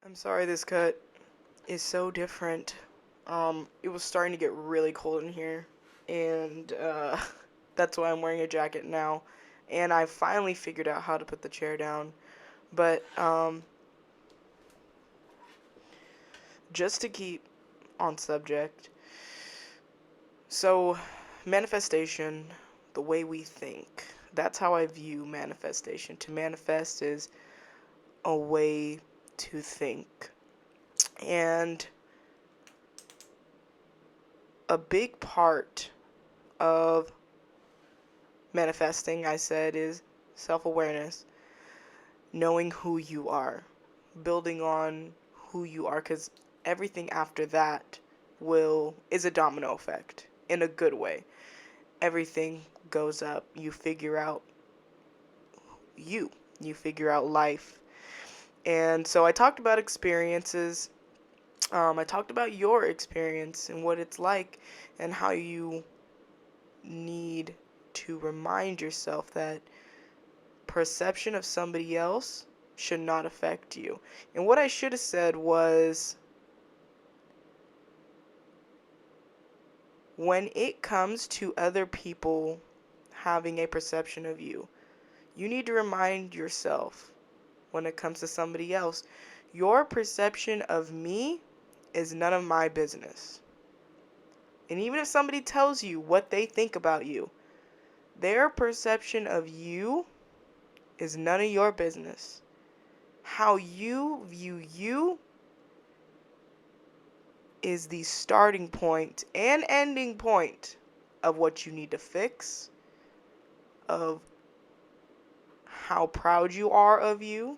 I'm sorry this cut is so different. It was starting to get really cold in here, and that's why I'm wearing a jacket now. And I finally figured out how to put the chair down. But just to keep on subject, so manifestation, the way we think, that's how I view manifestation. To manifest is a way to think. And a big part of manifesting, I said, is self awareness, knowing who you are, building on who you are, because everything after that is a domino effect in a good way. Everything goes up. You figure out you, you figure out life. And so I talked about experiences. I talked about your experience and what it's like, and how you need to remind yourself that perception of somebody else should not affect you. And what I should have said was, when it comes to other people having a perception of you, you need to remind yourself, when it comes to somebody else, your perception of me is none of my business. And even if somebody tells you what they think about you, their perception of you is none of your business. How you view you is the starting point and ending point of what you need to fix, of how proud you are of you,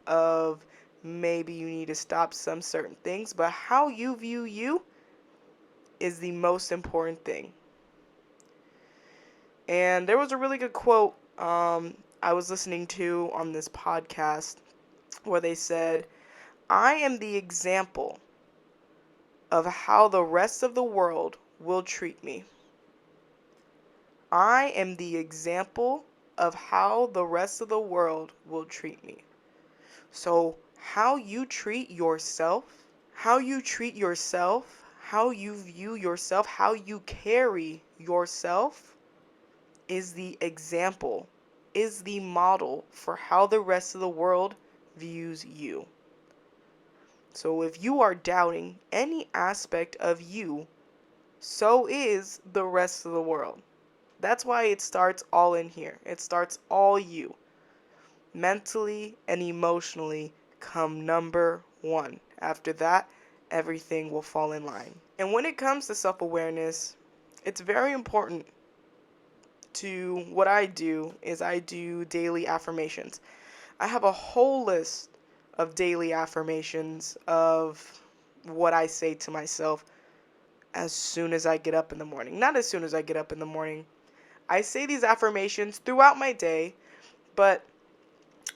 of maybe you need to stop some certain things, but how you view you is the most important thing. And there was a really good quote I was listening to on this podcast where they said, I am the example of how the rest of the world will treat me. I am the example of how the rest of the world will treat me. So, how you treat yourself, how you treat yourself, how you view yourself, how you carry yourself is the example, is the model for how the rest of the world views you. So if you are doubting any aspect of you, so is the rest of the world. That's why it starts all in here. It starts all you. Mentally and emotionally come number one. After that, everything will fall in line. And when it comes to self-awareness, it's very important to what I do is I do daily affirmations. I have a whole list of daily affirmations of what I say to myself as soon as I get up in the morning. Not as soon as I get up in the morning. I say these affirmations throughout my day, but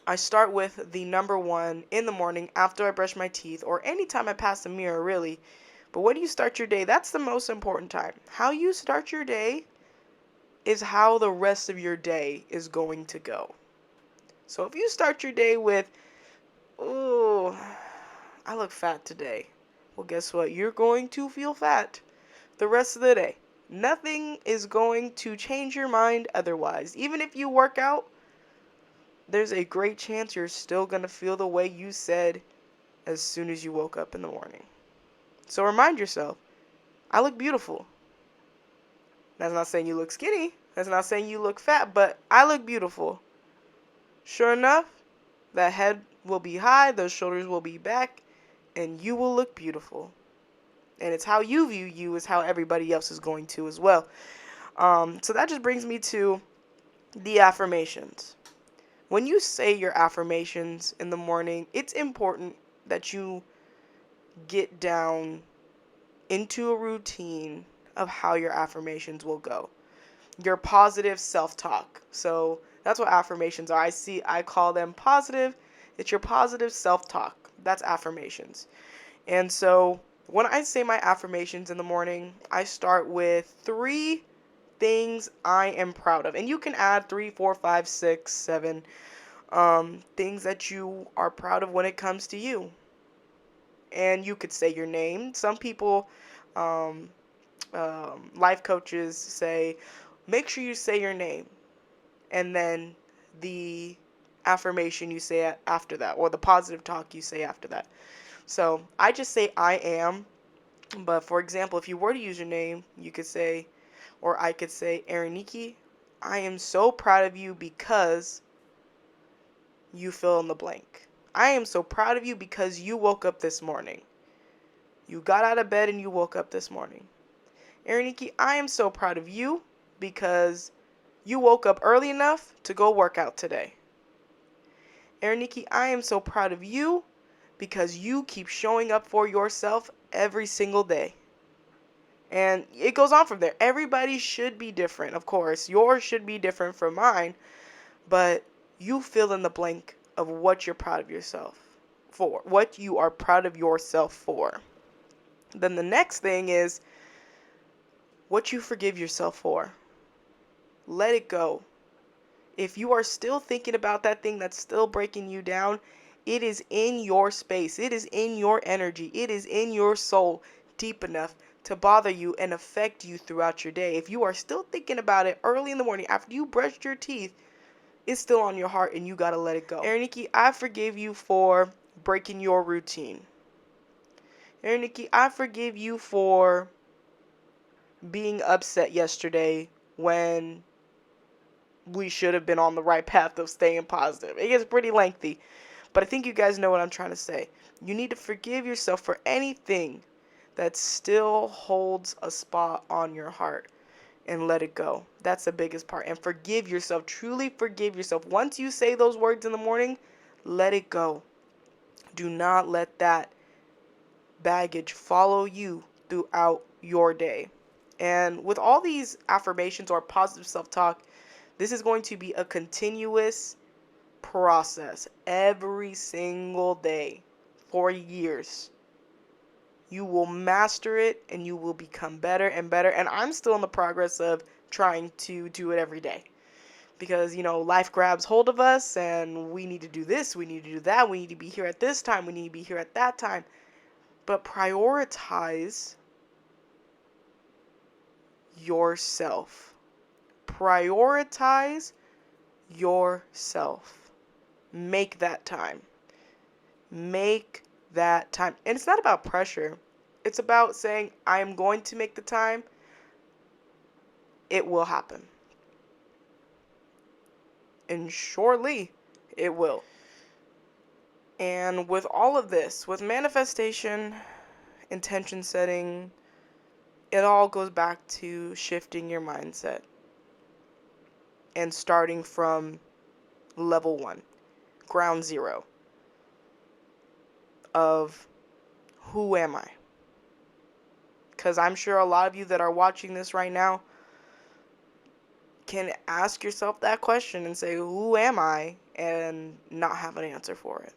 I start with the number one in the morning after I brush my teeth, or anytime I pass the mirror, really. But when you start your day, that's the most important time. How you start your day is how the rest of your day is going to go. So if you start your day with, "Ooh, I look fat today," well, guess what? You're going to feel fat the rest of the day. Nothing is going to change your mind otherwise. Even if you work out, there's a great chance you're still going to feel the way you said as soon as you woke up in the morning. So remind yourself, I look beautiful. That's not saying you look skinny. That's not saying you look fat, but I look beautiful. Sure enough, that head will be high, those shoulders will be back, and you will look beautiful. And it's how you view you is how everybody else is going to as well. So that just brings me to the affirmations. When you say your affirmations in the morning, it's important that you get down into a routine of how your affirmations will go. Your positive self-talk. So that's what affirmations are. I call them positive. It's your positive self-talk. That's affirmations. And so when I say my affirmations in the morning, I start with 3 things I am proud of. And you can add 3, 4, 5, 6, 7 things that you are proud of when it comes to you. and you could say your name. Some people, life coaches say, make sure you say your name, and then the affirmation you say after that, or the positive talk you say after that. So I just say I am. But for example, if you were to use your name, you could say, or I could say, Ariniki, I am so proud of you because you fill in the blank. I am so proud of you because you woke up this morning. You got out of bed and you woke up this morning. Ariniki, I am so proud of you because you woke up early enough to go work out today. Ariniki, I am so proud of you because you keep showing up for yourself every single day. And it goes on from there. Everybody should be different, of course. Yours should be different from mine, but you fill in the blank of what you're proud of yourself for, what you are proud of yourself for. Then the next thing is what you forgive yourself for. Let it go. If you are still thinking about that thing that's still breaking you down, it is in your space. It is in your energy. It is in your soul deep enough to bother you and affect you throughout your day. If you are still thinking about it early in the morning after you brushed your teeth, it's still on your heart and you got to let it go. Ariniki, I forgive you for breaking your routine. Ariniki, I forgive you for being upset yesterday when we should have been on the right path of staying positive. It gets pretty lengthy, but I think you guys know what I'm trying to say. You need to forgive yourself for anything that still holds a spot on your heart and let it go. That's the biggest part. And forgive yourself. Truly forgive yourself. Once you say those words in the morning, let it go. Do not let that baggage follow you throughout your day. And with all these affirmations or positive self-talk, this is going to be a continuous process every single day for years. You will master it and you will become better and better. And I'm still in the progress of trying to do it every day. Because, life grabs hold of us and we need to do this, we need to do that, we need to be here at this time, we need to be here at that time. But prioritize yourself. Prioritize yourself. Make that time. Make that time. And it's not about pressure. It's about saying, I am going to make the time. It will happen. And surely it will. And with all of this, with manifestation, intention setting, it all goes back to shifting your mindset and starting from level 1, ground zero of who am I? Because I'm sure a lot of you that are watching this right now can ask yourself that question and say, who am I? And not have an answer for it.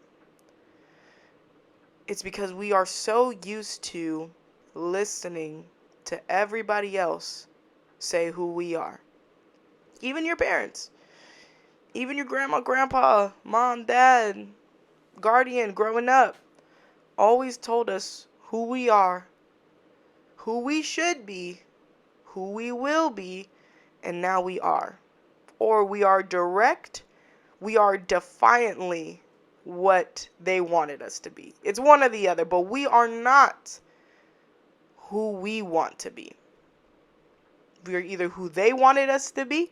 It's because we are so used to listening to everybody else say who we are. Even your parents. Even your grandma, grandpa, mom, dad, guardian growing up always told us who we are, who we should be, who we will be, and now we are. Or we are direct, we are defiantly what they wanted us to be. It's one or the other, but we are not who we want to be. We are either who they wanted us to be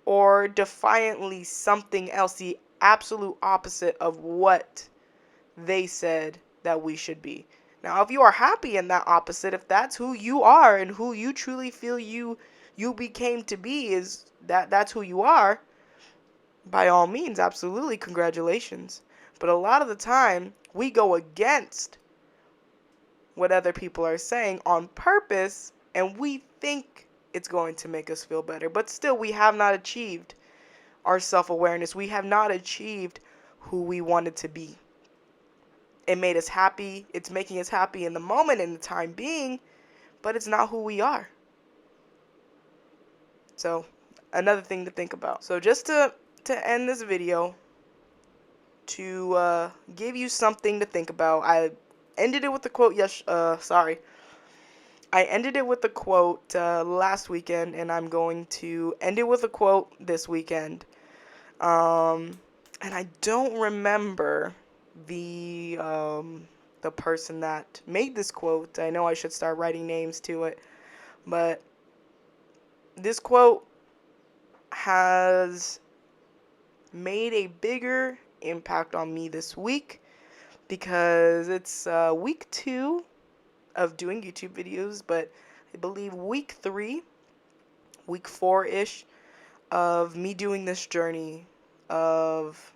or defiantly something else, the absolute opposite of what they said that we should be. Now, if you are happy in that opposite, if that's who you are and who you truly feel you became to be, is that's who you are, by all means, absolutely, congratulations. But a lot of the time, we go against what other people are saying on purpose, and we think it's going to make us feel better. But still, we have not achieved our self-awareness. We have not achieved who we wanted to be. It made us happy. It's making us happy in the moment, in the time being, but it's not who we are. So, another thing to think about. So, just to end this video, to give you something to think about, ended it with the quote. I ended it with the quote last weekend, and I'm going to end it with a quote this weekend. And I don't remember the person that made this quote. I know I should start writing names to it, but this quote has made a bigger impact on me this week because it's week 2 of doing YouTube videos, but I believe week 3, week 4-ish of me doing this journey of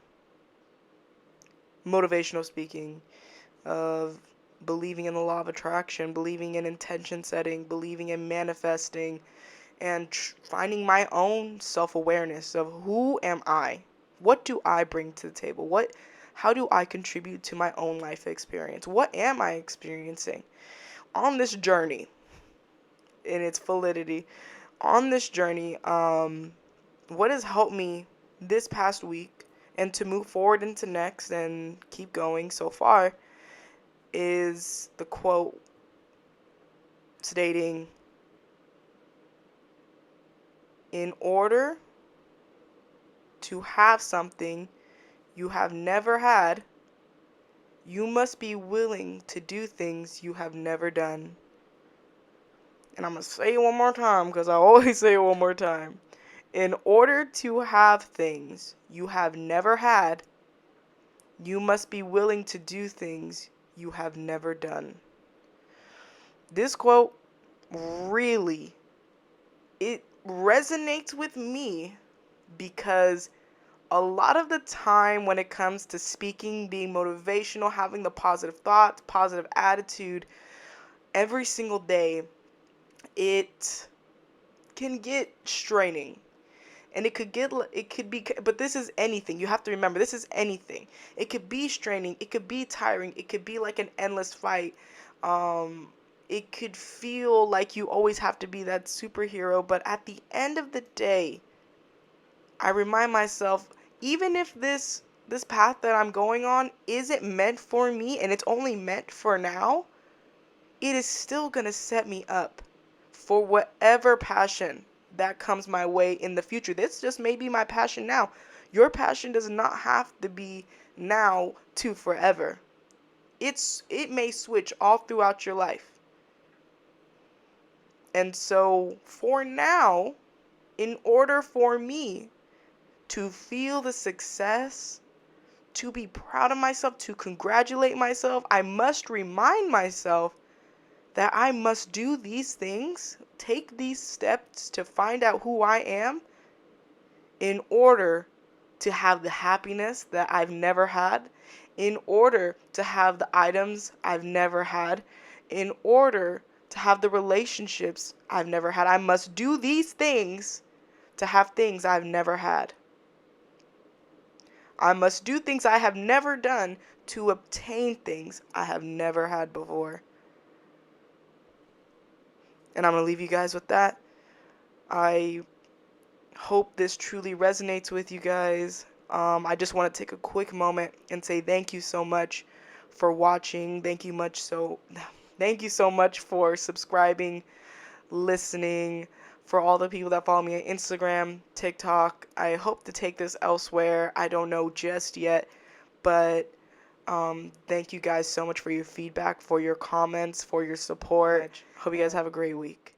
motivational speaking, of believing in the law of attraction, believing in intention setting, believing in manifesting, and finding my own self-awareness of who am I? What do I bring to the table? How do I contribute to my own life experience? What am I experiencing on this journey in its validity? On this journey, what has helped me this past week and to move forward into next and keep going so far is the quote stating, in order to have something you have never had, you must be willing to do things you have never done. And I'm going to say it one more time because I always say it one more time. In order to have things you have never had, you must be willing to do things you have never done. This quote really, it resonates with me because a lot of the time when it comes to speaking, being motivational, having the positive thoughts, positive attitude every single day, it can get straining. And it could be, but this is anything. You have to remember, this is anything. It could be straining. It could be tiring. It could be like an endless fight. It could feel like you always have to be that superhero. But at the end of the day, I remind myself, even if this path that I'm going on isn't meant for me and it's only meant for now, it is still going to set me up for whatever passion that comes my way in the future. This just may be my passion now. Your passion does not have to be now to forever. It may switch all throughout your life. And so for now, in order for me to feel the success, to be proud of myself, to congratulate myself, I must remind myself that I must do these things, take these steps to find out who I am in order to have the happiness that I've never had, in order to have the items I've never had, in order to have the relationships I've never had. I must do these things to have things I've never had. I must do things I have never done to obtain things I have never had before. And I'm going to leave you guys with that. I hope this truly resonates with you guys. I just want to take a quick moment and say thank you so much for watching. Thank you so much for subscribing, listening, for all the people that follow me on Instagram, TikTok. I hope to take this elsewhere. I don't know just yet, but thank you guys so much for your feedback, for your comments, for your support. Hope you guys have a great week.